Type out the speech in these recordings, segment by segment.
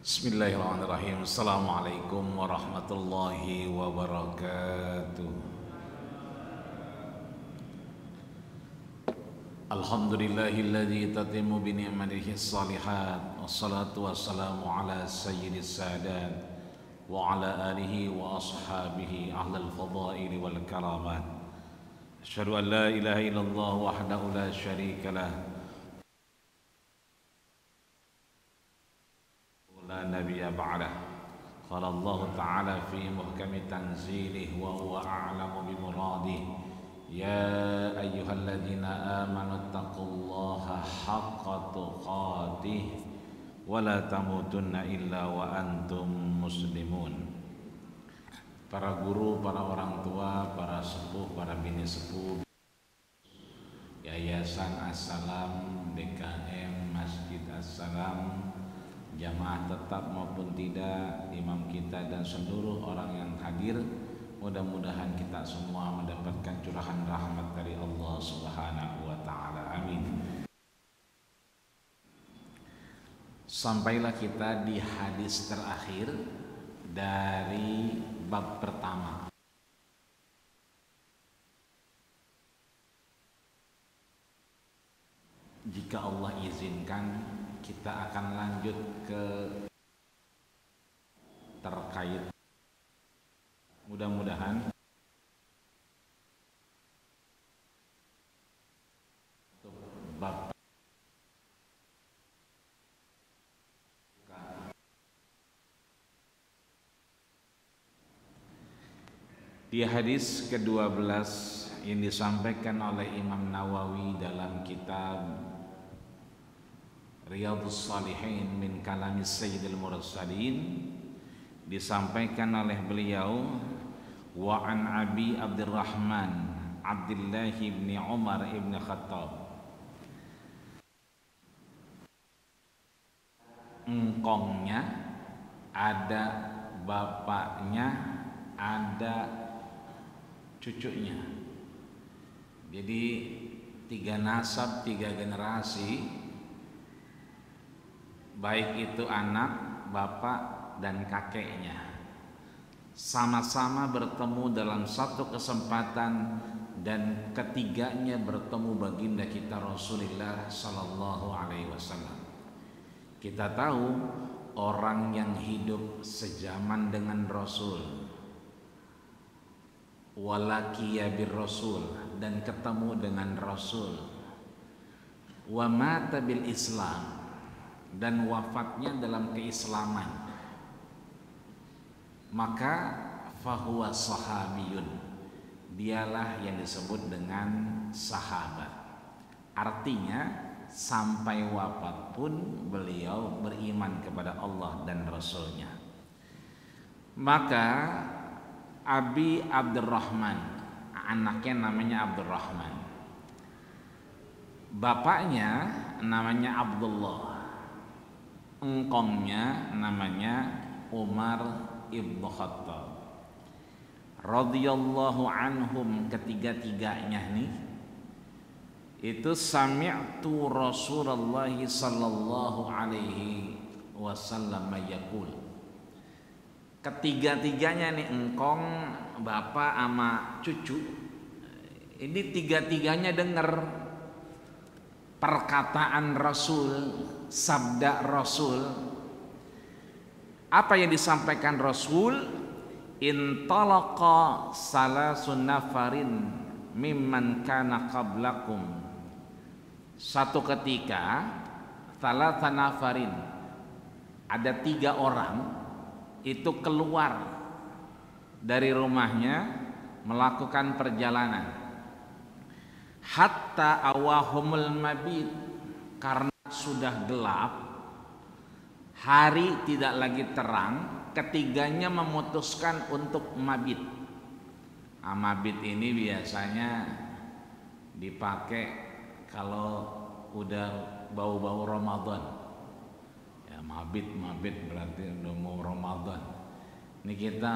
Bismillahirrahmanirrahim. Assalamualaikum warahmatullahi wabarakatuh. Alhamdulillahilladzi tatimmu bi ni'matihi shalihat. Wassalatu wassalamu ala sayyidis sadat wa ala alihi wa ashabihi ahlal fadaili wal karamat. Asyhadu an la ilaha illallah wahdahu la syarikalah la nabiyya ba'dah. Qala Allah Ta'ala fi muhkami tanzilih wa huwa a'lamu bi muradih. Ya ayyuhalladzina amanu taqullaha haqqa tuqatih wa la tamutunna illa wa antum muslimun. Para guru, para orang tua, para sepuh, para bini sepuh Yayasan As-Salam, DKM Masjid As-Salam, jamaah tetap maupun tidak, imam kita dan seluruh orang yang hadir, mudah-mudahan kita semua mendapatkan curahan rahmat dari Allah Subhanahu wa taala. Amin. Sampailah kita di hadis terakhir dari bab pertama. Jika Allah izinkan, kita akan lanjut ke terkait, mudah-mudahan untuk bab di hadis ke-12 yang disampaikan oleh Imam Nawawi dalam kitab Riyadhus Shalihin min kalami Sayyidil Mursalin, disampaikan oleh beliau, wa an Abi Abdurrahman Abdullah bin Umar bin Khattab, engkongnya ada bapaknya, ada cucunya. Jadi 3 nasab, 3 generasi, baik itu anak, bapak, dan kakeknya, sama-sama bertemu dalam satu kesempatan, dan ketiganya bertemu baginda kita Rasulullah Sallallahu Alaihi Wasallam. Kita tahu orang yang hidup sejaman dengan Rasul, walakiya bir Rasul, dan ketemu dengan Rasul, wa mata bil Islam, dan wafatnya dalam keislaman, maka fahuwa sahabiyun, dialah yang disebut dengan sahabat. Artinya sampai wafat pun beliau beriman kepada Allah dan Rasulnya. Maka Abi Abdurrahman, anaknya namanya Abdurrahman, bapaknya namanya Abdullah, engkongnya namanya Umar ibn Khattab radhiyallahu anhum. Ketiga-tiganya nih itu sami'tu Rasulullah sallallahu alaihi wasallam yaqul. Ketiga-tiganya nih, engkong, bapak sama cucu, ini tiga-tiganya dengar perkataan Rasul, sabda Rasul. Apa yang disampaikan Rasul? Intalaqa salasun nafarin mimman kana qablakum. Satu ketika, salasa nafarin, ada 3 orang itu keluar dari rumahnya melakukan perjalanan, hatta awahumul mabit, karena sudah gelap, hari tidak lagi terang, ketiganya memutuskan untuk mabit. Mabit ini biasanya dipakai kalau udah bau-bau Ramadan. Ya, mabit berarti udah mau Ramadan. Ini kita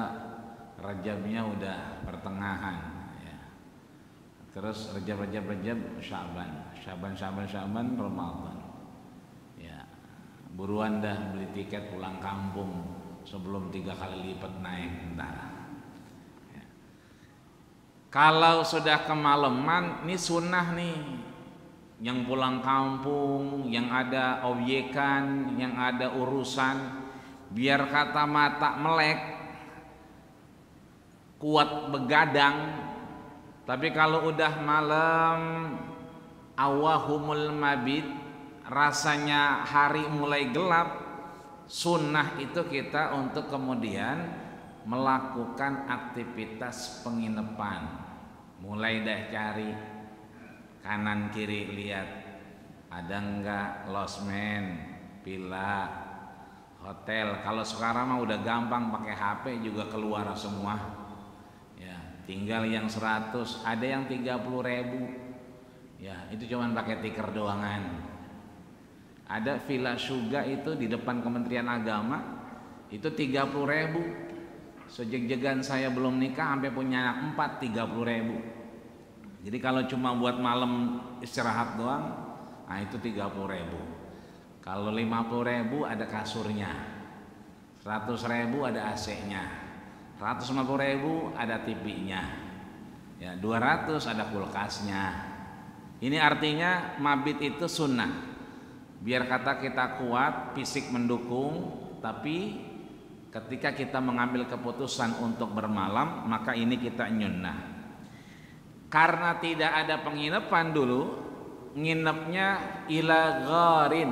Rajabnya udah pertengahan, ya. Terus Rajab Sya'ban Ramadan. Ya, Buruan dah beli tiket pulang kampung sebelum 3 kali lipat naik ntar. Ya. Kalau sudah kemalaman, ini sunnah nih. Yang pulang kampung, yang ada obyekan, yang ada urusan, biar kata mata melek, kuat begadang. Tapi kalau udah malam, awahumul mabit, rasanya hari mulai gelap, sunnah itu kita untuk kemudian melakukan aktivitas penginapan. Mulai dah cari kanan kiri, lihat ada enggak losmen, villa, hotel. Kalau sekarang mah udah gampang, pakai HP juga keluar semua. Ya, tinggal yang 100, ada yang 30.000. Ya, itu cuman pakai tiker doangan. Ada Villa Suga itu di depan Kementerian Agama, itu 30.000. Sejeg-jegan saya belum nikah sampai punya anak 4, 30.000. Jadi kalau cuma buat malam istirahat doang, nah itu 30.000. Kalau 50.000 ada kasurnya, 100.000 ada AC-nya, 150.000 ada TV-nya, ya 200 ada kulkasnya. Ini artinya mabit itu sunnah. Biar kata kita kuat, fisik mendukung, tapi ketika kita mengambil keputusan untuk bermalam, maka ini kita nyunnah. Karena tidak ada penginapan dulu, nginepnya ila gharin,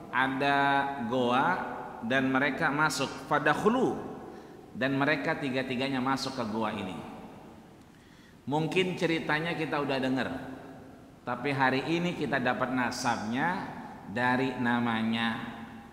ada goa dan mereka masuk fadakhulu, dan mereka tiga-tiganya masuk ke goa ini. Mungkin ceritanya kita udah dengar, tapi hari ini kita dapat nasabnya dari namanya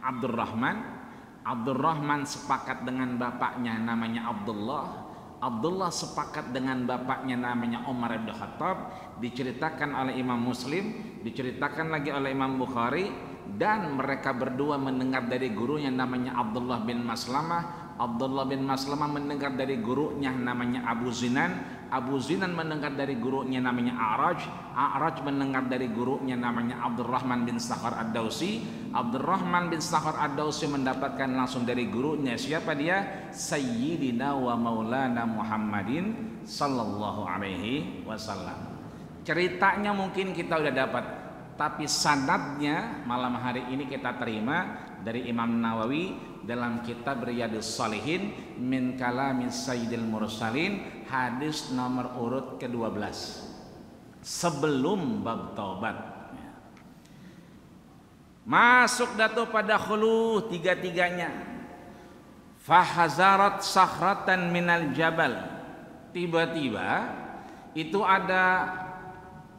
Abdurrahman. Abdurrahman sepakat dengan bapaknya namanya Abdullah. Abdullah sepakat dengan bapaknya namanya Umar bin Khattab. Diceritakan oleh Imam Muslim, diceritakan lagi oleh Imam Bukhari, dan mereka berdua mendengar dari gurunya namanya Abdullah bin Maslamah. Abdullah bin Maslamah mendengar dari gurunya namanya Abu Zinan. Abu Zinan mendengar dari gurunya namanya A'raj. A'raj mendengar dari gurunya namanya Abdurrahman bin Sakhar Ad-Dausi. Abdurrahman bin Sakhar Ad-Dausi mendapatkan langsung dari gurunya, siapa dia? Sayyidina wa maulana Muhammadin sallallahu alaihi wasallam. Ceritanya mungkin kita udah dapat, tapi sanadnya malam hari ini kita terima dari Imam Nawawi dalam kitab Riyadhus Shalihin min kalamin Sayyidil Mursalin, hadis nomor urut ke-12 sebelum bab taubat. Masuk datu pada khulu, tiga-tiganya. Fahazarat sakhratan minal jabal, tiba-tiba itu ada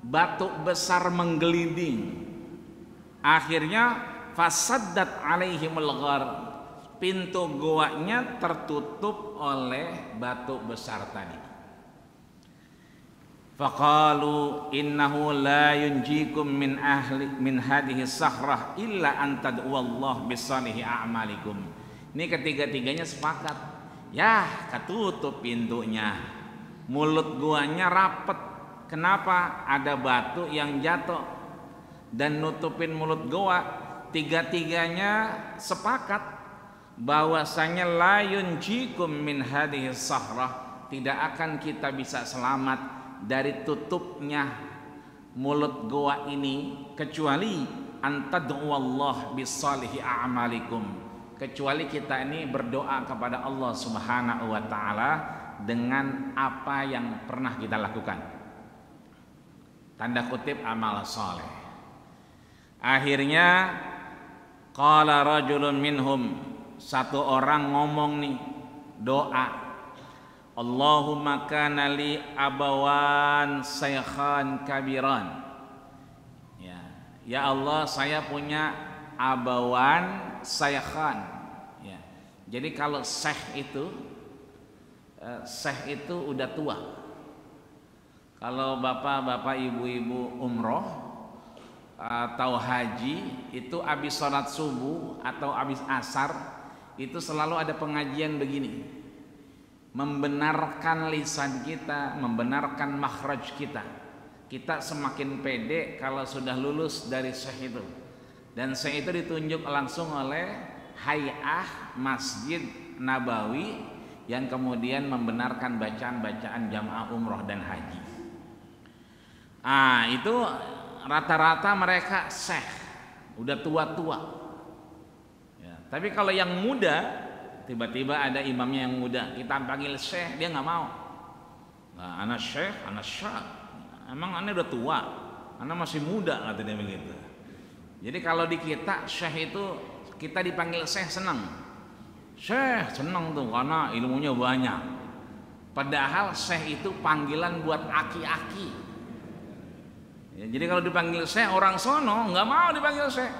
batu besar menggelinding. Akhirnya fasaddat alaihimul ghar, pintu goanya tertutup oleh batu besar tadi. Faqalu innahu la yunjikum min hadhihi sakhrah illa an tad'uallah bisalihi a'malikum. Ini ketiga-tiganya sepakat. Ya, ketutup pintunya. Mulut goanya rapet. Kenapa? Ada batu yang jatuh dan nutupin mulut goa. Tiga-tiganya sepakat bahwasanya la yunjikum min hadhihi sakhrah, tidak akan kita bisa selamat dari tutupnya mulut goa ini kecuali antad'uallah bisalihi a'malikum, kecuali kita ini berdoa kepada Allah Subhanahu wa taala dengan apa yang pernah kita lakukan, tanda kutip amal saleh. Akhirnya qala rajulun minhum, satu orang ngomong nih doa, Allahumma kana li abawan saykhan kabiran. Ya Allah, saya punya abawan saykhan. Ya. Jadi kalau syekh itu udah tua. Kalau bapak-bapak ibu-ibu umroh atau haji itu habis sholat subuh atau habis asar itu selalu ada pengajian begini, membenarkan lisan kita, membenarkan makhraj kita. Kita semakin pede kalau sudah lulus dari syekh itu. Dan syekh itu ditunjuk langsung oleh Hay'ah Masjid Nabawi yang kemudian membenarkan bacaan-bacaan jamaah umroh dan haji. Itu rata-rata mereka syekh, udah tua-tua. Ya, tapi kalau yang muda, tiba-tiba ada imamnya yang muda, kita panggil syekh, dia nggak mau. Nah, anak syekh, anak syekh. Emang aneh udah tua, anak masih muda, katanya begitu. Jadi kalau di kita syekh itu kita dipanggil syekh senang. Syekh senang tuh karena ilmunya banyak. Padahal syekh itu panggilan buat aki-aki. Ya, jadi kalau dipanggil syekh orang sono nggak mau dipanggil syekh.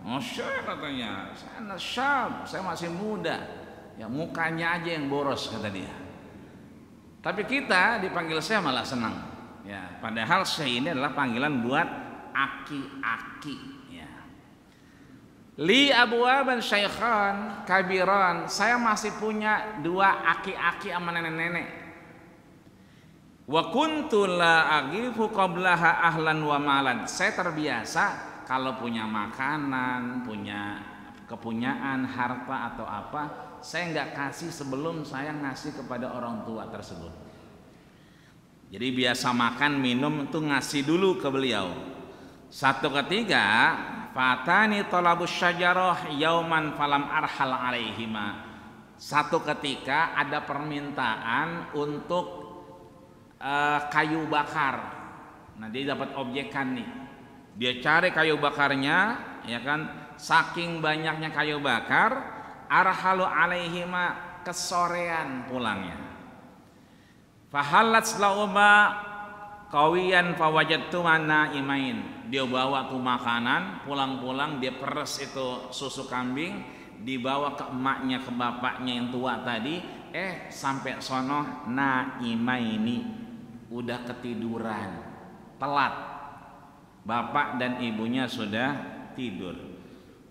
Oh syekh katanya, saya syab, saya masih muda. Ya mukanya aja yang boros kata dia. Tapi kita dipanggil syekh malah senang. Ya, padahal syekh ini adalah panggilan buat aki-aki. Li abwaban syaikhan kabiran, saya masih punya 2 aki-aki sama nenek-nenek. Wa kuntu la agifu qablaha ahlan wa malan. Saya terbiasa kalau punya makanan, punya kepunyaan, harta atau apa, saya nggak kasih sebelum saya ngasih kepada orang tua tersebut. Jadi biasa makan minum itu ngasih dulu ke beliau. Satu ketiga fatani talabus syajarah yauman falam arhal alaihima. Satu ketika ada permintaan untuk kayu bakar. Nah dia dapat objekan nih. Dia cari kayu bakarnya, ya kan? Saking banyaknya kayu bakar, arhalu alaihima, kesorean pulangnya. Fahalat lauma kawiyan fawajadtu mana imain. Dia bawa tuh makanan, pulang-pulang dia peres itu susu kambing, dibawa ke emaknya, ke bapaknya yang tua tadi. Sampai sono naimaini, udah ketiduran, telat. Bapak dan ibunya sudah tidur.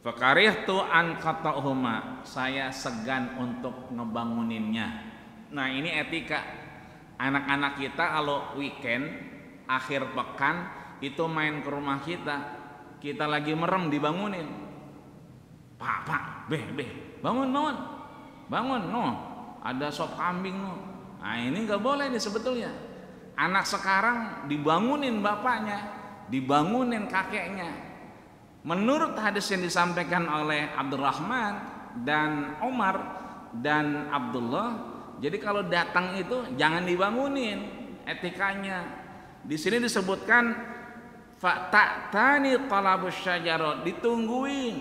Fakarihtu an qata'huma, saya segan untuk ngebanguninnya. Nah ini etika anak-anak kita kalau weekend akhir pekan itu main ke rumah kita lagi merem dibangunin. Pak, bangun, no, ada sop kambing no. Nah ini nggak boleh nih sebetulnya. Anak sekarang dibangunin bapaknya, dibangunin kakeknya. Menurut hadis yang disampaikan oleh Abdurrahman dan Umar dan Abdullah, jadi kalau datang itu jangan dibangunin, etikanya. Di sini disebutkan fatani talabus syajarah, ditungguin.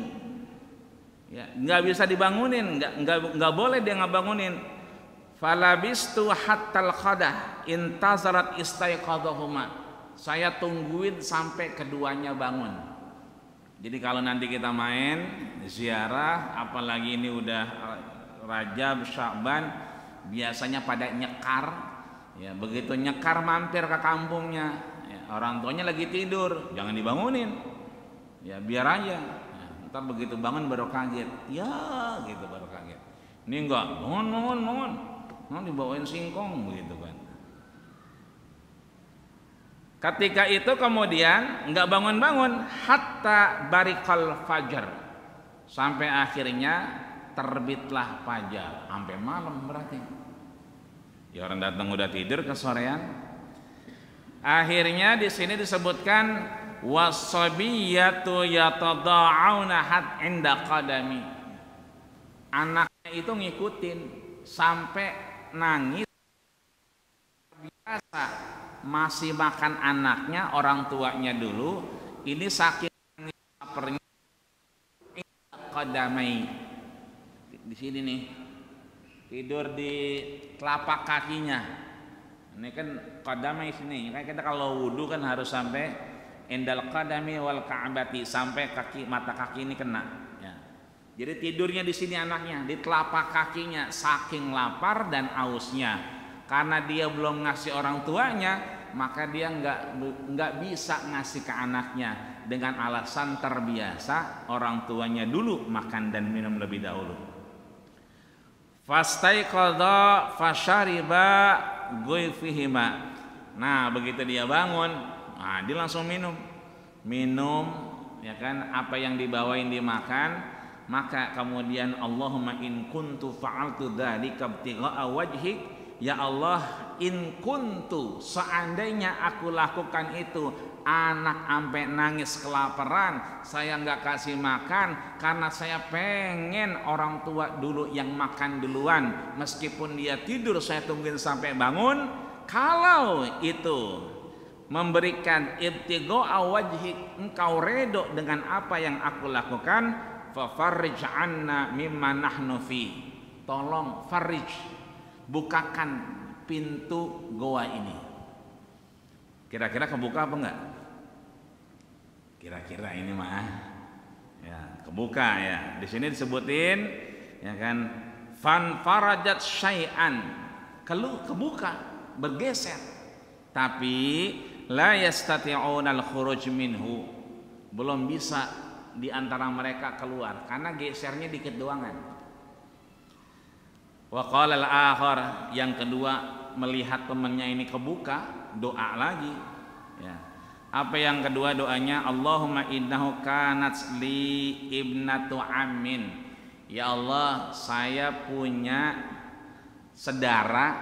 Ya, nggak bisa dibangunin, nggak boleh dia ngebangunin. Falabistu hattal qadah intazarat istaiqadhahuma. Saya tungguin sampai keduanya bangun. Jadi kalau nanti kita main ziarah, apalagi ini udah Rajab, Sya'ban, biasanya pada nyekar. Ya, begitu nyekar mampir ke kampungnya, ya, orang tuanya lagi tidur, jangan dibangunin. Ya biar aja. Ya, ntar begitu bangun baru kaget. Ya gitu baru kaget. Ini enggak, bangun. Dibawain singkong begitu kan. Ketika itu kemudian enggak bangun-bangun hatta barikal fajar. Sampai akhirnya terbitlah fajar, sampai malam berarti. Ya orang datang udah tidur kesorean. Akhirnya di sini disebutkan wasabiyatu yatada'auna had inda qadami. Anaknya itu ngikutin sampai nangis. Biasa masih makan anaknya, orang tuanya dulu. Ini saking laparnya qadamai. Di sini nih. Tidur di telapak kakinya. Ini kan qadamai sini. Kayak kita kalau wudu kan harus sampai endal qadami wal ka'bati, sampai kaki mata kaki ini kena. Ya. Jadi tidurnya di sini anaknya, di telapak kakinya, saking lapar dan ausnya. Karena dia belum ngasih orang tuanya, maka dia nggak bisa ngasih ke anaknya dengan alasan terbiasa orang tuanya dulu makan dan minum lebih dahulu. Fastaiqadha fasyariba ghayfihima. Nah, begitu dia bangun, nah dia langsung minum ya kan, apa yang dibawain dimakan, maka kemudian Allahumma in kuntu fa'altu dzalika ibtigha'a wajhik, ya Allah, in kuntu, seandainya aku lakukan itu, anak sampai nangis kelaparan, saya nggak kasih makan karena saya pengen orang tua dulu yang makan duluan, meskipun dia tidur saya tungguin sampai bangun. Kalau itu memberikan ibtigha'a wajhik, engkau redho dengan apa yang aku lakukan, fa farrij 'anna mimma nahnu fi, tolong farrij, bukakan pintu goa ini. Kira-kira kebuka apa enggak? Kira-kira ini mah ya kebuka ya. Di sini disebutin ya kan, fan farajat syai'an, kebuka, bergeser, tapi la yastati'una al-khuruj minhu, belum bisa di antara mereka keluar karena gesernya dikit doangan. Wa qala al-akhar, yang kedua melihat temannya ini kebuka, doa lagi ya. Apa yang kedua doanya? Allahumma innahu kanat li ibnatu ammin, ya Allah, saya punya saudara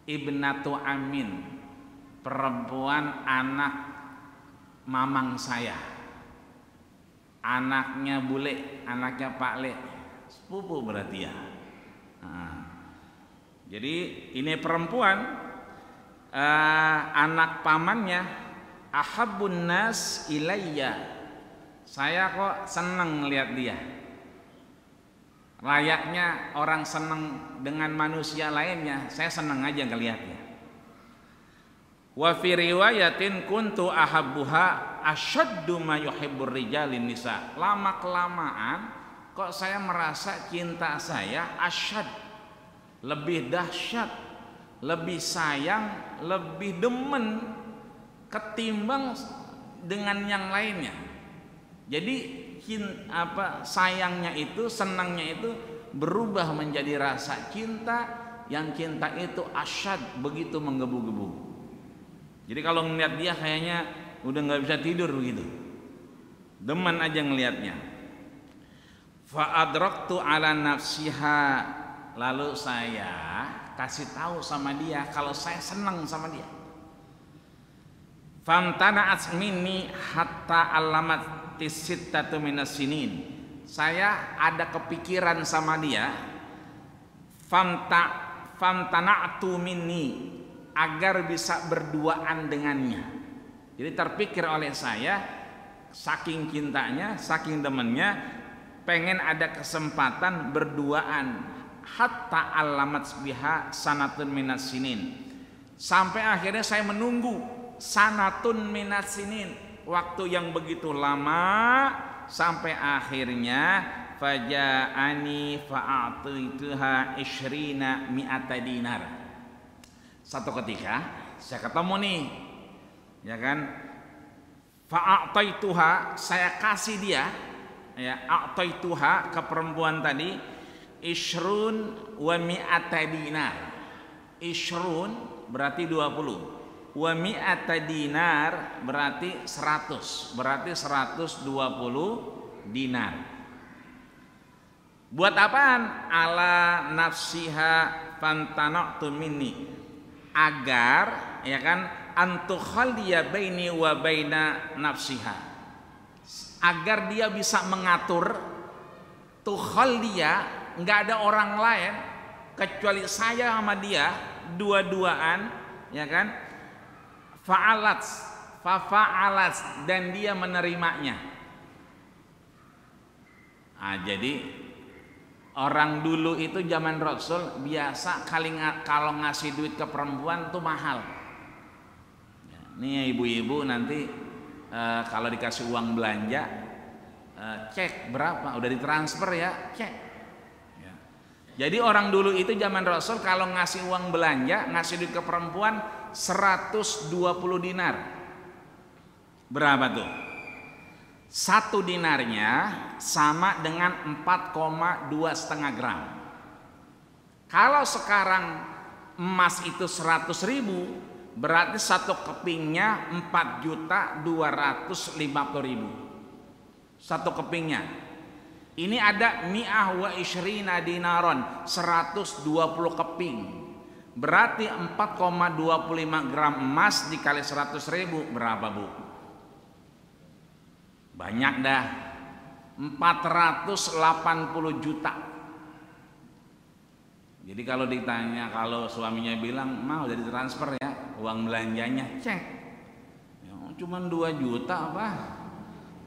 ibnatu ammin, perempuan anak mamang saya, anaknya bule, anaknya Pak Le, sepupu berarti ya. Jadi ini perempuan, anak pamannya, ahabbun nas ilayya, saya kok seneng lihat dia, layaknya orang seneng dengan manusia lainnya, saya seneng aja ngelihatnya. Wa fi riwayatin kuntu ahabbuha asyaddu ma yuhibbur rijalin nisa, lama kelamaan kok saya merasa cinta saya asyad, lebih dahsyat, lebih sayang, lebih demen ketimbang dengan yang lainnya. Jadi sayangnya itu, senangnya itu berubah menjadi rasa cinta, yang cinta itu asyad, begitu menggebu-gebu. Jadi kalau ngeliat dia kayaknya udah nggak bisa tidur begitu, demen aja ngelihatnya. Fa adraktu ala nafsiha, lalu saya kasih tahu sama dia kalau saya senang sama dia. Famtana'at minni hatta alamat tisittatu minas sinin, saya ada kepikiran sama dia, famtana'tu minni, agar bisa berduaan dengannya. Jadi terpikir oleh saya, saking cintanya, saking demennya, pengen ada kesempatan berduaan, hatta alamat biha sanatun minas sinin, sampai akhirnya saya menunggu sanatun minas sinin, waktu yang begitu lama, sampai akhirnya faja'ani fa'atuituha ishrina mi'ata dinar. Satu ketika saya ketemu nih, ya kan, fa'ataituha, saya kasih dia, ya, a'taituha ke perempuan tadi, ishrun wa mi'ata dinar. Ishrun berarti 20, wa mi'ata dinar berarti 100, berarti 120 dinar. Buat apaan? Ala nafsiha fantana'tu minni, agar ya kan antukhaliya baini wa baina nafsiha, agar dia bisa mengatur, tukhaliya, nggak ada orang lain kecuali saya sama dia, dua-duaan, ya kan, fa'alat, dan dia menerimanya. Jadi orang dulu itu zaman Rasul biasa kalau ngasih duit ke perempuan tuh mahal. Nih ibu-ibu nanti kalau dikasih uang belanja, cek berapa, udah ditransfer ya, cek. Jadi orang dulu itu zaman Rasul kalau ngasih uang belanja, ngasih duit ke perempuan 120 dinar. Berapa tuh? 1 dinarnya sama dengan 4,2 gram. Kalau sekarang emas itu 100.000, berarti 1 kepingnya 4.250.000. satu kepingnya. Ini ada mi'ah wa ishrina dinaron, 120 keping. Berarti 4,25 gram emas dikali 100.000 berapa, Bu? Banyak dah. 480 juta. Jadi kalau ditanya, kalau suaminya bilang mau jadi transfer ya uang belanjanya, cek ya, cuman 2 juta apa?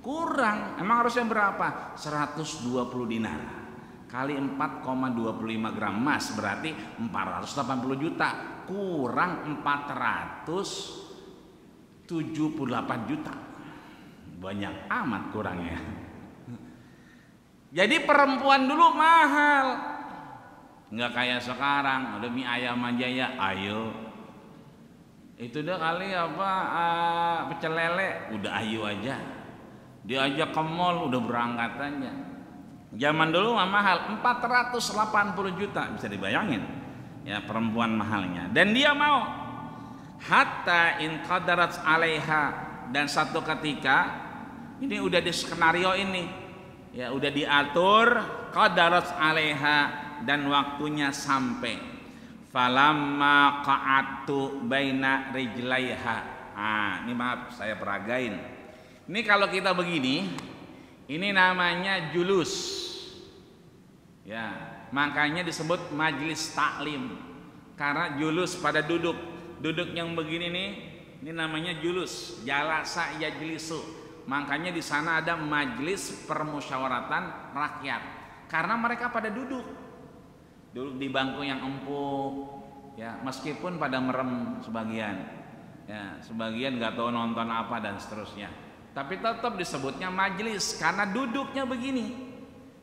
Kurang. Emang harusnya berapa? 120 dinar kali 4,25 gram emas berarti 480 juta. Kurang 478 juta. Banyak amat kurangnya. Jadi perempuan dulu mahal, nggak kayak sekarang udah mie ayam aja ya, ayo itu dah kali pecel lele udah ayo aja, diajak ke mall udah berangkat aja. Zaman dulu mah mahal, 480 juta, bisa dibayangin ya perempuan mahalnya. Dan dia mau, hatta in qadarat alaiha, dan satu ketika ini udah di skenario ini ya, udah diatur, qadarat alaiha, dan waktunya sampai. Falamma qa'atu baina rijlaiha. Ini maaf saya peragain. Ini kalau kita begini, ini namanya julus. Ya, makanya disebut majlis taklim. Karena julus pada duduk yang begini nih, ini namanya julus. Jalasa yajlisu. Makanya di sana ada majlis permusyawaratan rakyat. Karena mereka pada duduk di bangku yang empuk, ya meskipun pada merem sebagian, ya sebagian nggak tahu nonton apa dan seterusnya. Tapi tetap disebutnya majlis karena duduknya begini.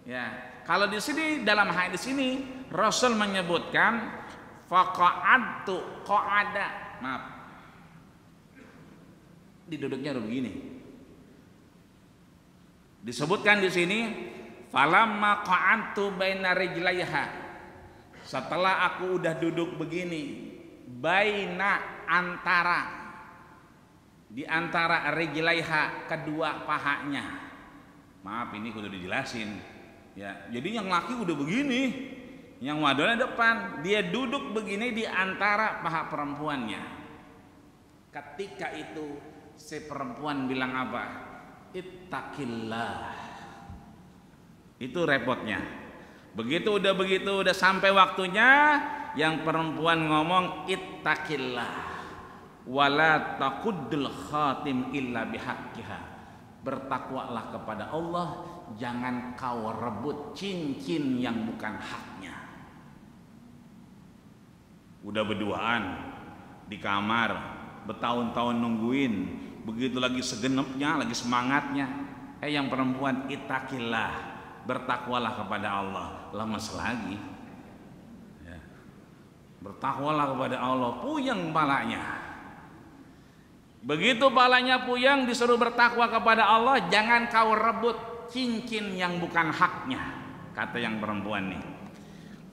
Ya, kalau di sini dalam hadis ini Rasul menyebutkan faqa'adtu qa'ada, maaf, di duduknya udah begini. Disebutkan di sini falamma qa'antu baina rijlaiha, setelah aku udah duduk begini, baina antara, di antara rijlaiha, kedua pahanya. Maaf ini kudu dijelasin ya. Jadi yang laki udah begini, yang wadonnya depan, dia duduk begini di antara paha perempuannya. Ketika itu si perempuan bilang apa? Ittaqillah. Itu repotnya. Begitu udah sampai waktunya, yang perempuan ngomong ittaqillah wala taquddul khatim illa bihaqqiha. Bertakwalah kepada Allah, jangan kau rebut cincin yang bukan haknya. Udah berduaan di kamar, bertahun-tahun nungguin, begitu lagi segenepnya, lagi semangatnya, yang perempuan ittaqillah, bertakwalah kepada Allah. Lemes lagi ya. Bertakwalah kepada Allah, puyeng palanya. Begitu palanya puyeng, disuruh bertakwa kepada Allah, jangan kau rebut cincin yang bukan haknya, kata yang perempuan nih.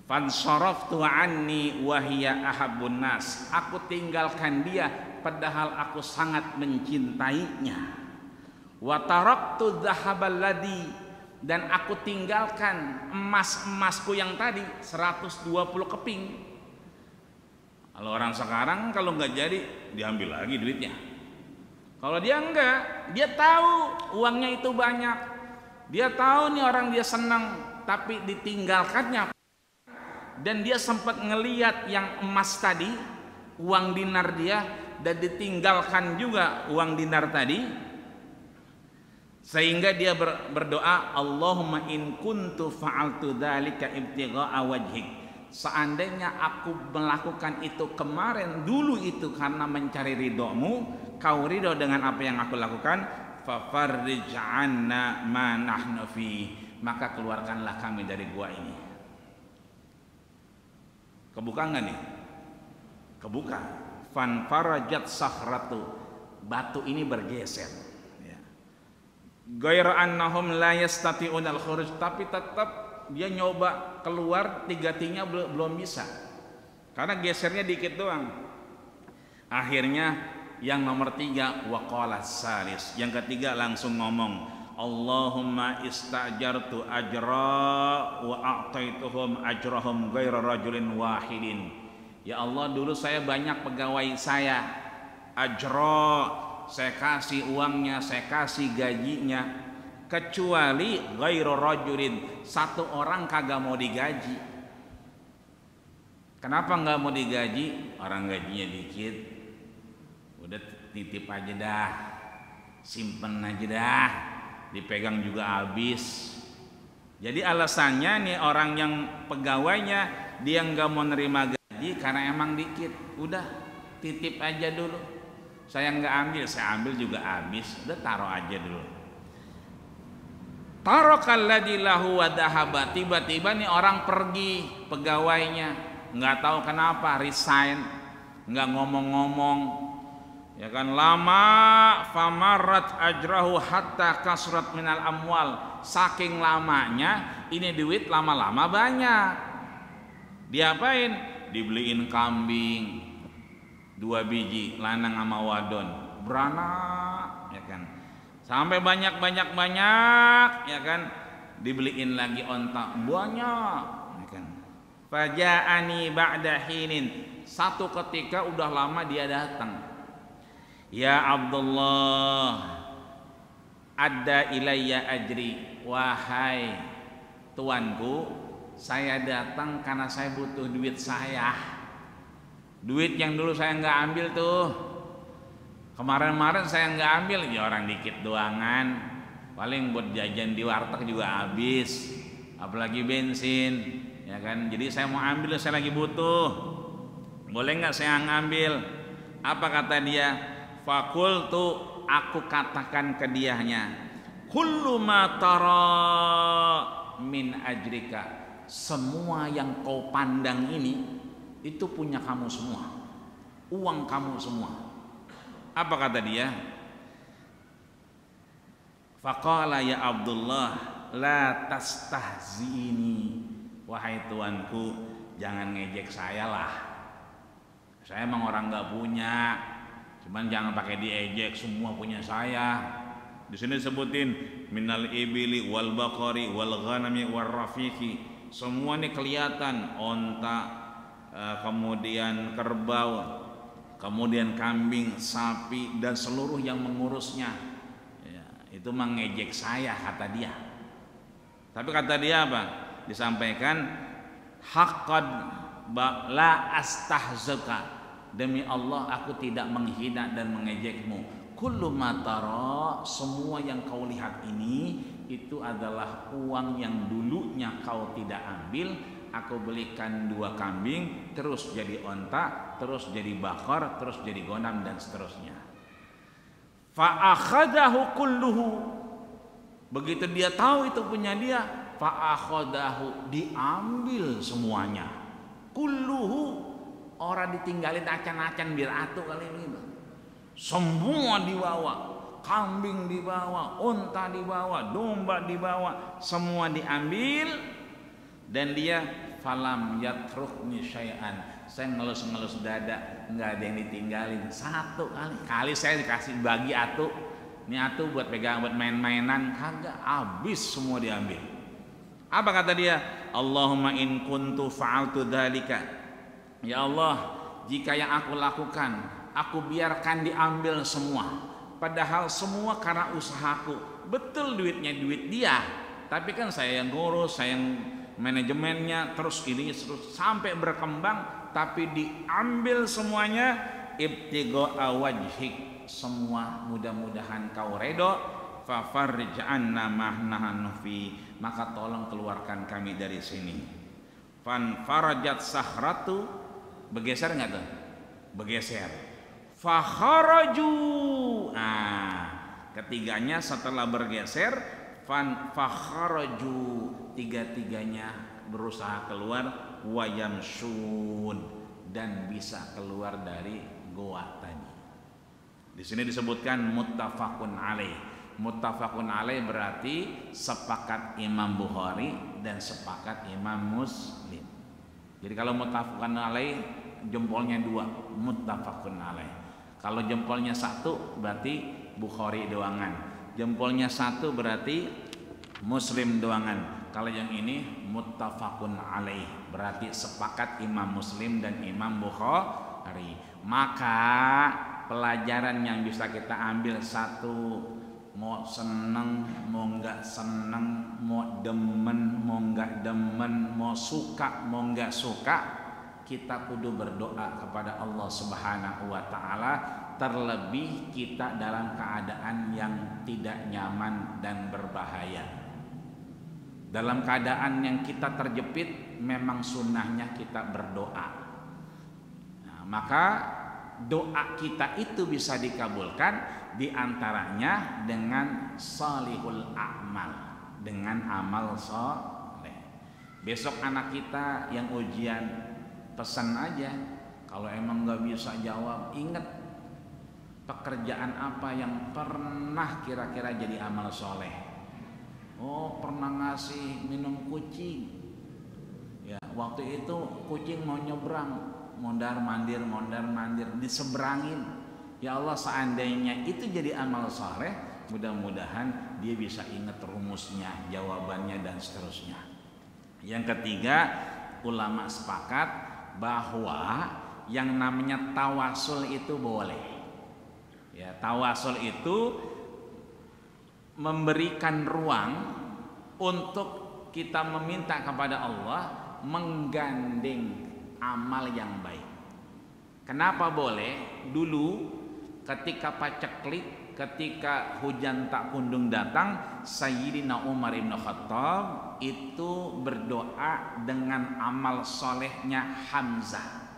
Fansaraftu anni wa hiya ahabbun nas, aku tinggalkan dia padahal aku sangat mencintainya. Wa taraktu dhahabal ladhi, dan aku tinggalkan emasku yang tadi 120 keping. Kalau orang sekarang kalau nggak jadi diambil lagi duitnya. Kalau dia enggak, dia tahu uangnya itu banyak, dia tahu nih orang dia senang, tapi ditinggalkannya. Dan dia sempat ngeliat yang emas tadi, uang dinar dia, dan ditinggalkan juga uang dinar tadi, sehingga dia berdoa, Allahumma in kuntu fa'altu dzalika ibtigha'a wajhik, seandainya aku melakukan itu kemarin dulu itu karena mencari ridhomu, kau ridho dengan apa yang aku lakukan, fafarrij 'anna ma nahnu fi, maka keluarkanlah kami dari gua ini. Kebuka nggak nih? Kebuka. Fanfarajat sakhratu, batu ini bergeser. Ghaira annahum la yastati'unal khuruj, tapi tetap dia nyoba keluar, tiga-tiganya belum bisa. Karena gesernya dikit doang. Akhirnya yang nomor 3 waqala salis, yang ketiga langsung ngomong, Allahumma istajartu ajra wa a'taituhum ajrahum ghaira rajulin wahidin. Ya Allah, dulu saya banyak pegawai saya, ajra, saya kasih uangnya, saya kasih gajinya, kecuali ghairu rajulin, satu orang kagak mau digaji. Kenapa nggak mau digaji? Orang gajinya dikit, udah titip aja dah, simpen aja dah, dipegang juga habis. Jadi alasannya nih, orang yang pegawainya dia nggak mau nerima gaji karena emang dikit, udah titip aja dulu, saya nggak ambil, saya ambil juga habis, udah taruh aja dulu. Tarokalladzi lahu wa dhahaba, tiba-tiba nih orang pergi, pegawainya nggak tahu kenapa resign, nggak ngomong-ngomong, ya kan. Lama famarat ajrahu hatta kasrat minal amwal, saking lamanya ini duit lama-lama banyak. Diapain? Dibeliin kambing 2 biji, lanang sama wadon, beranak, ya kan, sampai banyak, ya kan. Dibeliin lagi onta banyak, ya kan. Faja'ani ba'da hinin, satu ketika udah lama dia datang. Ya Abdullah, adda ilayya ajri, wahai tuanku, saya datang karena saya butuh duit saya, duit yang dulu saya nggak ambil tuh, kemarin saya nggak ambil, ya orang dikit doangan, paling buat jajan di warteg juga habis, apalagi bensin, ya kan. Jadi saya mau ambil, saya lagi butuh, boleh nggak saya ngambil? Apa kata dia? Fakultu, aku katakan ke dianya, kullu ma tara min ajrika, semua yang kau pandang ini itu punya kamu semua, uang kamu semua. Apa kata dia? Faqala ya Abdullah, la tastahzini, wahai tuanku, jangan ngejek saya lah, saya emang orang nggak punya, cuman jangan pakai diejek, semua punya saya. Di sini disebutin minal ibili wal baqari wal ghanami war rafiqi, semua nih kelihatan, onta, kemudian kerbau, kemudian kambing, sapi, dan seluruh yang mengurusnya, ya, itu mengejek saya kata dia. Tapi kata dia apa? Disampaikan, haqqad la astahzaka, demi Allah aku tidak menghina dan mengejekmu. Kullu ma tara, semua yang kau lihat ini itu adalah uang yang dulunya kau tidak ambil, aku belikan 2 kambing, terus jadi onta, terus jadi bakar, terus jadi gonam, dan seterusnya. Fa akhadahu kulluhu, begitu dia tahu itu punya dia, fa akhadahu, diambil semuanya. Kulluhu, orang ditinggalin acan-acan biar atuh kali ini. Semua dibawa, kambing dibawa, unta dibawa, domba dibawa, semua diambil. Dan dia falam yatrukni syai'an, saya ngelus-ngelus dada, nggak ada yang ditinggalin satu kali saya dikasih bagi atuh, ini atuh buat pegang, buat main-mainan, kagak, habis semua diambil. Apa kata dia? Allahumma in kuntu fa'altu dzalika, ya Allah, jika yang aku lakukan, aku biarkan diambil semua, padahal semua karena usahaku. Betul duitnya duit dia, tapi kan saya yang ngurus, saya yang manajemennya, terus ini terus sampai berkembang, tapi diambil semuanya. Ibtigha'a wajhik, semua mudah-mudahan kau redho. Fafarrij 'anna ma nahnu fi, maka tolong keluarkan kami dari sini. Fan farajat sahratu, bergeser nggak tuh? Bergeser. Fakharaju, ketiganya setelah bergeser, fakharaju, tiga-tiganya berusaha keluar, wayamsun, dan bisa keluar dari goa tadi. Di sini disebutkan muttafaqun alaih. Muttafaqun alaih berarti sepakat Imam Bukhari dan sepakat Imam Muslim. Jadi kalau muttafaqun alaih jempolnya 2, muttafaqun alaih. Kalau jempolnya 1 berarti Bukhari doangan. Jempolnya satu berarti Muslim doangan. Kalau yang ini muttafaqun alaih, berarti sepakat Imam Muslim dan Imam Bukhari. Maka pelajaran yang bisa kita ambil satu, mau seneng, mau nggak seneng, mau demen, mau nggak demen, mau suka, mau nggak suka, kita kudu berdoa kepada Allah Subhanahu wa Ta'ala, terlebih kita dalam keadaan yang tidak nyaman dan berbahaya. Dalam keadaan yang kita terjepit, memang sunnahnya kita berdoa. Nah, maka doa kita itu bisa dikabulkan diantaranya dengan salihul a'mal, dengan amal soleh. Besok anak kita yang ujian, pesan aja, kalau emang nggak bisa jawab, ingat pekerjaan apa yang pernah kira-kira jadi amal soleh. Oh, pernah ngasih minum kucing. Ya, waktu itu kucing mau nyebrang, mondar mandir diseberangin. Ya Allah, seandainya itu jadi amal soleh, mudah-mudahan dia bisa ingat rumusnya, jawabannya dan seterusnya. Yang ketiga, ulama sepakat bahwa yang namanya tawasul itu boleh. Ya, tawasul itu memberikan ruang untuk kita meminta kepada Allah menggandeng amal yang baik. Kenapa boleh? Dulu ketika paceklik, ketika hujan tak kunjung datang, Sayyidina Umar ibn Khattab itu berdoa dengan amal solehnya Hamzah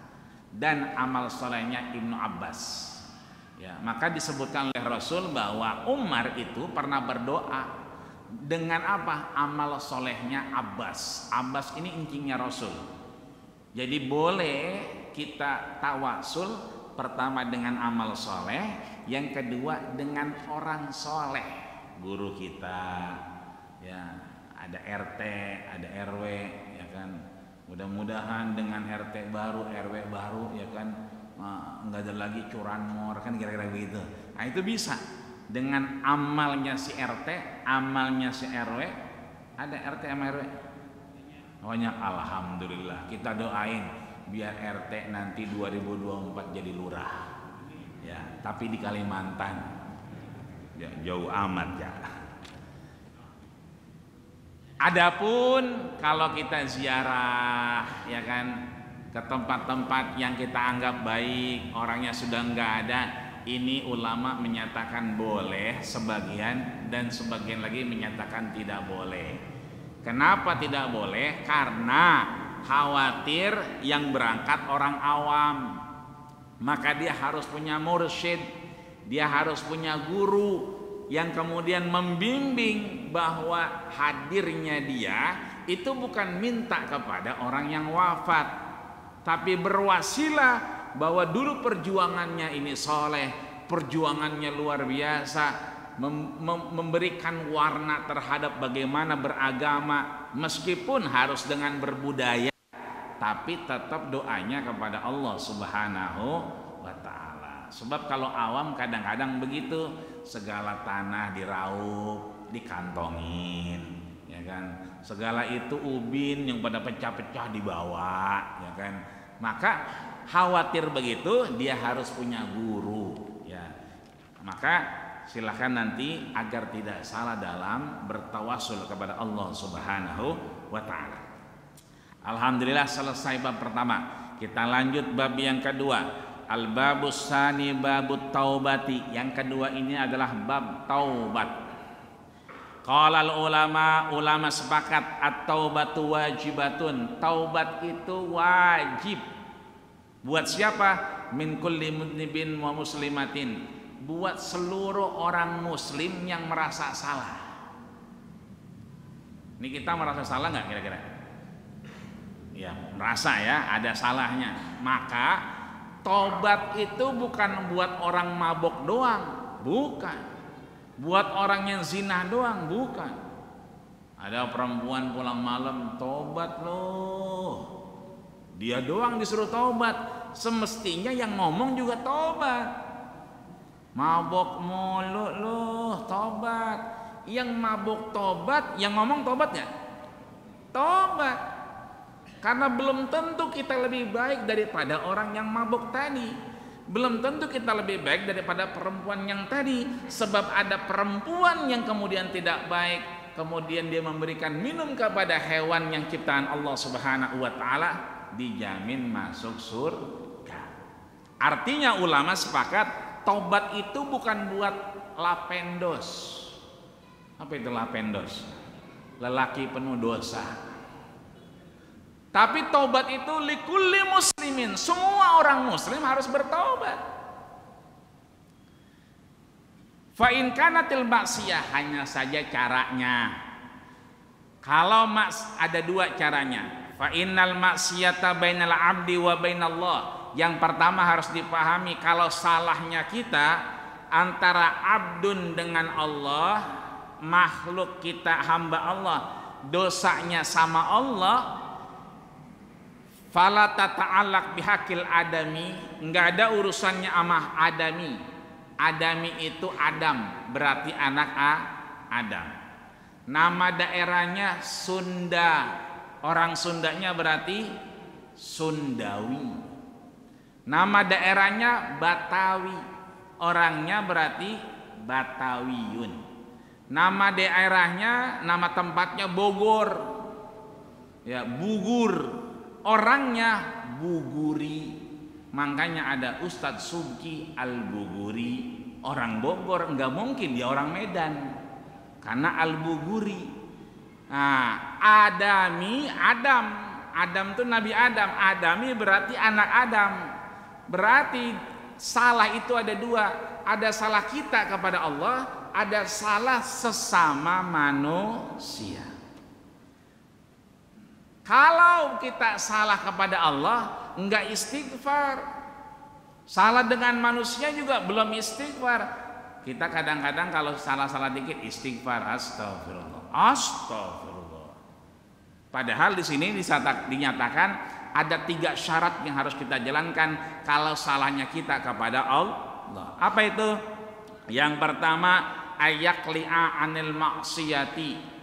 dan amal solehnya Ibnu Abbas. Ya, maka disebutkan oleh Rasul bahwa Umar itu pernah berdoa dengan apa? Amal solehnya Abbas. Abbas ini incingnya Rasul. Jadi boleh kita tawasul, pertama dengan amal soleh, yang kedua dengan orang soleh, guru kita, ya ada RT, ada RW, ya kan. Mudah-mudahan dengan RT baru, RW baru, ya kan, nggak ada lagi curanmor, kan kira-kira begitu. Nah itu bisa dengan amalnya si RT, amalnya si RW. Ada RT sama RW? Banyak. Alhamdulillah, kita doain biar RT nanti 2024 jadi lurah. Ya, tapi di Kalimantan. Ya, jauh amat ya. Adapun kalau kita ziarah, ya kan, ke tempat-tempat yang kita anggap baik, orangnya sudah nggak ada, ini ulama menyatakan boleh sebagian dan sebagian lagi menyatakan tidak boleh. Kenapa tidak boleh? Karena khawatir yang berangkat orang awam, maka dia harus punya mursyid, dia harus punya guru yang kemudian membimbing bahwa hadirnya dia itu bukan minta kepada orang yang wafat, tapi berwasilah bahwa dulu perjuangannya ini soleh, perjuangannya luar biasa, memberikan warna terhadap bagaimana beragama, meskipun harus dengan berbudaya, tapi tetap doanya kepada Allah Subhanahu wa Ta'ala. Sebab kalau awam kadang-kadang begitu, segala tanah diraup, dikantongin, ya kan, segala itu ubin yang pada pecah-pecah dibawa, ya kan. Maka khawatir begitu, dia harus punya guru, ya. Maka silahkan nanti agar tidak salah dalam bertawasul kepada Allah Subhanahu wa Ta'ala. Alhamdulillah, selesai bab pertama. Kita lanjut bab yang kedua. Al-babus sani babut taubati. Yang kedua ini adalah bab taubat. Qala ulama sepakat at-taubatu wajibatun. Taubat itu wajib. Buat siapa? Min kulli mudnibin wa muslimatin. Buat seluruh orang muslim yang merasa salah. Ini kita merasa salah nggak kira-kira? Ya, merasa ya, ada salahnya. Maka tobat itu bukan buat orang mabok doang, bukan. Buat orang yang zina doang, bukan. Ada perempuan pulang malam, tobat loh. Dia doang disuruh tobat. Semestinya yang ngomong juga tobat. Mabok mulu loh, tobat. tobat. Yang mabuk tobat, yang ngomong tobatnya tobat. Karena belum tentu kita lebih baik daripada orang yang mabuk tadi. Belum tentu kita lebih baik daripada perempuan yang tadi. Sebab ada perempuan yang kemudian tidak baik, kemudian dia memberikan minum kepada hewan yang ciptaan Allah Subhanahu wa taala, dijamin masuk surga. Artinya ulama sepakat, tobat itu bukan buat lapendos. Apa itu lapendos? Lelaki penuh dosa. Tapi tobat itu likulli muslimin, semua orang muslim harus bertobat. Fa in kanatil maksiyah, hanya saja caranya. Kalau ada dua caranya. Fa innal maksiyata bainal abdi wa bainallah. Yang pertama harus dipahami, kalau salahnya kita antara abdun dengan Allah, makhluk kita hamba Allah, dosanya sama Allah. Fala tata'allaq bihaqil adami, enggak ada urusannya sama adami. Adami itu Adam, berarti anak Adam. Nama daerahnya Sunda, orang Sundanya berarti Sundawi. Nama daerahnya Batawi, orangnya berarti Batawiyun. Nama daerahnya, nama tempatnya Bogor, ya Bugur, orangnya Buguri. Makanya ada Ustadz Subki Al-Buguri, orang Bogor, enggak mungkin dia orang Medan karena Al-Buguri. Nah, Adami, Adam itu Nabi Adam, Adami berarti anak Adam. Berarti salah itu ada dua, ada salah kita kepada Allah, ada salah sesama manusia. Kalau kita salah kepada Allah, enggak istighfar. Salah dengan manusia juga belum istighfar. Kita kadang-kadang kalau salah-salah dikit istighfar, astagfirullah, astagfirullah. Padahal di sini dinyatakan ada 3 syarat yang harus kita jalankan kalau salahnya kita kepada Allah. Apa itu? Yang pertama, ayakli'a anil maksiyati.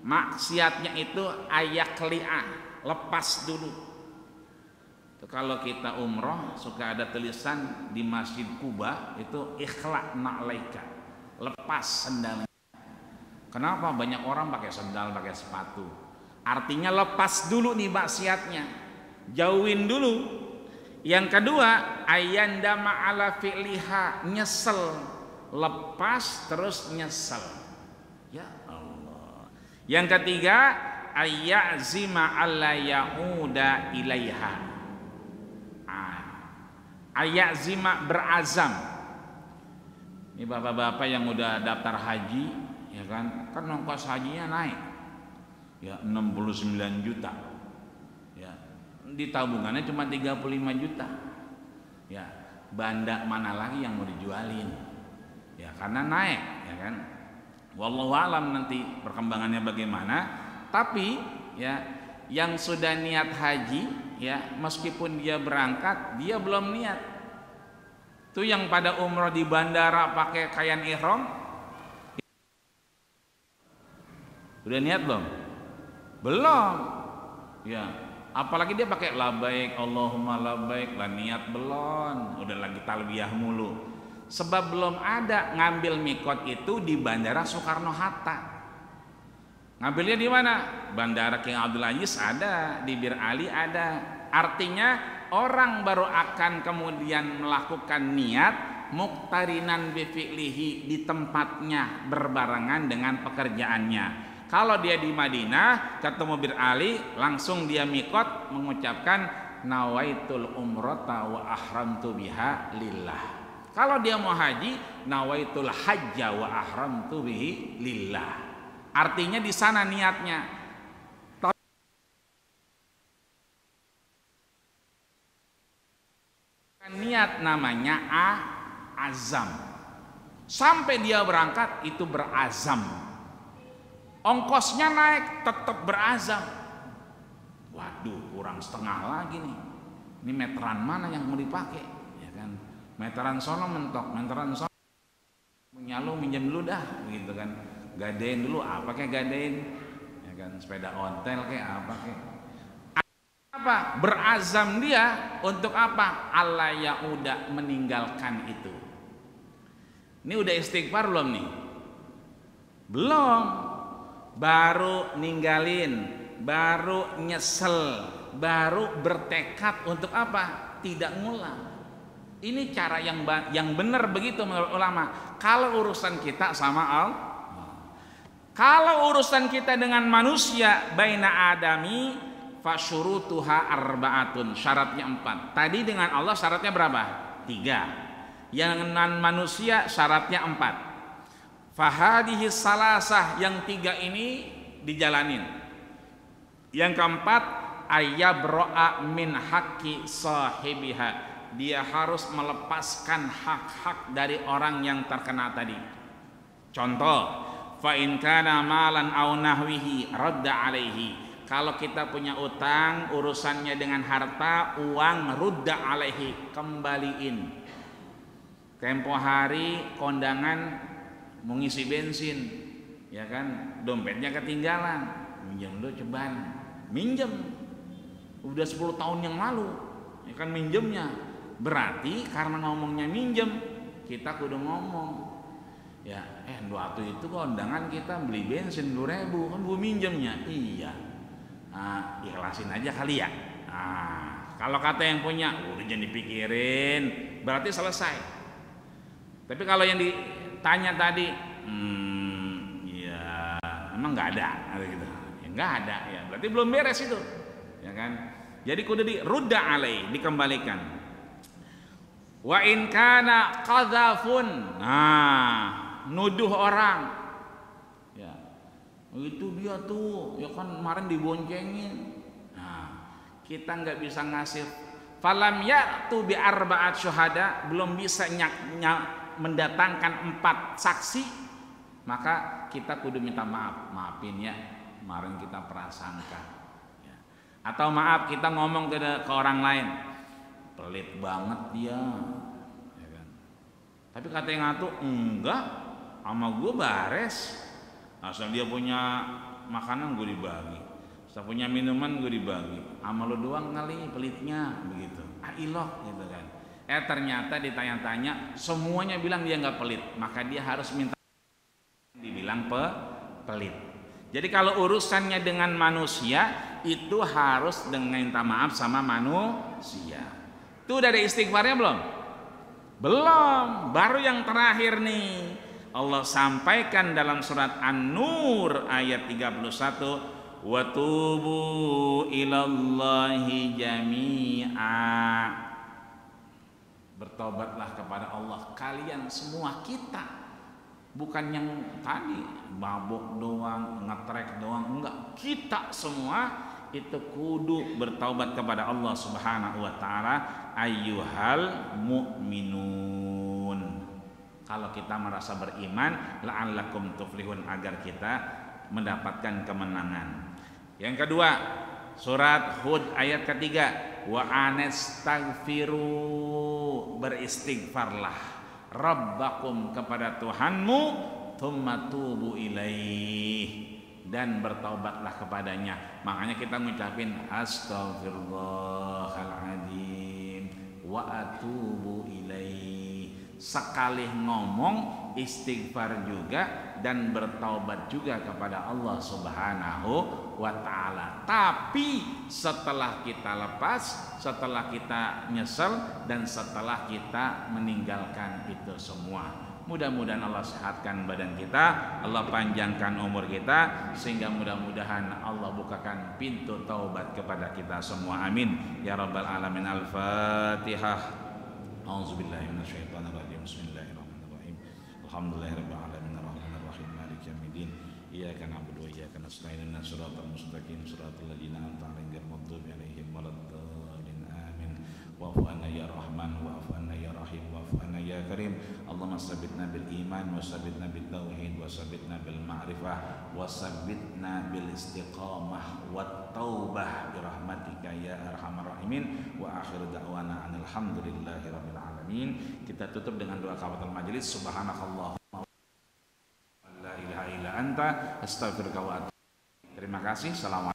Maksiatnya itu ayakli'a, lepas dulu. Itu kalau kita umroh suka ada tulisan di Masjid Kuba itu ikhla' na'laika, lepas sendalnya. Kenapa banyak orang pakai sendal, pakai sepatu? Artinya lepas dulu nih maksiatnya, jauhin dulu. Yang kedua, ayandama ala fi'liha, nyesel, lepas terus nyesel. Ya Allah. Yang ketiga, ayyazima alla yauda ilaiha. Ayyazima, berazam. Ini bapak-bapak yang udah daftar haji, ya kan ongkos hajinya naik. Ya 69 juta. Ya, di tabungannya cuma 35 juta. Ya, banda mana lagi yang mau dijualin? Ya, karena naik, ya kan. Wallahu alam nanti perkembangannya bagaimana. Tapi ya, yang sudah niat haji, ya meskipun dia berangkat, dia belum niat. Tuh yang pada umroh di bandara pakai kain ihram, udah niat belum? Belum. Ya, apalagi dia pakai labaik Allahumma labaik, lah niat belum, udah lagi talbiyah mulu. Sebab belum ada ngambil mikot itu di Bandara Soekarno-Hatta. Ngambilnya di mana? Bandara King Abdul Aziz ada, di Bir Ali ada. Artinya orang baru akan kemudian melakukan niat muqtarinan bi fi'lihi, di tempatnya berbarengan dengan pekerjaannya. Kalau dia di Madinah ketemu Bir Ali, langsung dia mikot mengucapkan nawaitul umrata wa ahramtu biha lillah. Kalau dia mau haji, nawaitul hajja wa ahramtu bihi lillah. Artinya di sana niatnya. Niat namanya azam. Sampai dia berangkat itu berazam. Ongkosnya naik, tetap berazam. Waduh, kurang setengah lagi nih. Ini meteran mana yang mau dipakai? Ya kan? Meteran sono mentok, meteran sono Punya lu minjem dulu dah, begitu kan. Gadein dulu, apa kayak gadein? Ya kan, sepeda ontel kayak apa kayak. Apa? Berazam dia untuk apa? Allah ya udah meninggalkan itu. Ini udah istighfar belum nih? Belum. Baru ninggalin, baru nyesel, baru bertekad untuk apa? Tidak ngulang. Ini cara yang benar begitu menurut ulama. Kalau urusan kita sama Allah, kalau urusan kita dengan manusia, baina adami fasyurutuha arba'atun, syaratnya 4. Tadi dengan Allah syaratnya berapa? 3. Yang dengan manusia syaratnya 4. Fahadihi salasah, yang 3 ini dijalanin. Yang keempat, ayyabro'a min haqqi sahibiha, dia harus melepaskan hak-hak dari orang yang terkena tadi. Contoh, fa in kana malan aw nahwihi radda alaihi. Kalau kita punya utang, urusannya dengan harta, uang, rudda alaihi, kembaliin. Tempo hari kondangan mau ngisi bensin, ya kan, dompetnya ketinggalan, minjem dulu ceban, minjem. Udah 10 tahun yang lalu, ya kan minjemnya. Berarti karena ngomongnya minjem, kita kudu ngomong, ya waktu itu kondangan kita beli bensin 10.000, kan gue minjemnya. Iya, nah, ikhlasin aja kali ya. Nah, kalau kata yang punya udah jangan dipikirin, berarti selesai. Tapi kalau yang ditanya tadi, ya emang nggak ada, gitu. Ya nggak ada, ya berarti belum beres itu, ya kan. Jadi kudu dirudda alai, dikembalikan. Wa in kana qadzafun, nah nuduh orang, ya itu dia tuh, ya kan kemarin diboncengin. Nah, kita nggak bisa ngasih falam ya'tu bi arba'at syuhada, belum bisa mendatangkan 4 saksi, maka kita kudu minta maafin ya, kemarin kita prasangka, ya. Atau maaf kita ngomong ke orang lain, pelit banget dia, ya kan. Tapi kata yang ngatu, enggak, sama gue bares, asal dia punya makanan gue dibagi, asal punya minuman gue dibagi, sama lo doang kali pelitnya, begitu. Iloh, gitu kan. Ternyata ditanya-tanya semuanya bilang dia nggak pelit, maka dia harus minta dibilang pelit. Jadi kalau urusannya dengan manusia itu harus dengan minta maaf sama manusia. Itu udah ada istighfarnya belum? Belum. Baru yang terakhir nih, Allah sampaikan dalam surat An-Nur ayat 31, wa tubu ilallahi jami'a, bertobatlah kepada Allah kalian semua, kita, bukan yang tadi mabuk doang, ngetrek doang, enggak, kita semua itu kudu bertaubat kepada Allah Subhanahu wa taala. Ayyuhal mu'minun, kalau kita merasa beriman, la'allakum tuflihun, agar kita mendapatkan kemenangan. Yang kedua, surat Hud ayat ketiga, wa anastaghfiru, beristighfarlah, rabbakum, kepada Tuhanmu, tsumma tubu ilaih, dan bertaubatlah kepadanya. Makanya kita ngucapin astaghfirullahaladzim wa atubu ilaih, sekali ngomong istighfar juga dan bertaubat juga kepada Allah Subhanahu wa ta'ala. Tapi setelah kita lepas, setelah kita nyesel, dan setelah kita meninggalkan itu semua. Mudah-mudahan Allah sehatkan badan kita, Allah panjangkan umur kita, sehingga mudah-mudahan Allah bukakan pintu taubat kepada kita semua. Amin ya rabbal alamin. Al-Fatihah. A'udzubillahi minasyaitonirrajim. Bismillahirrahmanirrahim. Alhamdulillahirabbil alamin arrahmanir rahim maliki yaumiddin. Iyyaka na'budu wa iyyaka nasta'in. Ihdinas siratal mustaqim, siratal ladzina an'amta 'alaihim ghairil maghdubi 'alaihim waladdallin. Amin. Wa'fu 'anna ya Rahman, wa'fu 'anna ya Rahim, wa'fu 'anna ya Karim. Allahumma sabbitna bil iman, wa sabbitna bil tauhid, wa sabbitna bil ma'rifah, wa sabbitna bil istiqamah wat taubah bi rahmatika ya arhamar rahimin. Wa akhiru da'wana alhamdulillahi rabbil alamin. Kita tutup dengan doa kafatul majelis. Subhanakallah anta astaghfiruka wa atubu ilaik. Terima kasih. Assalamualaikum.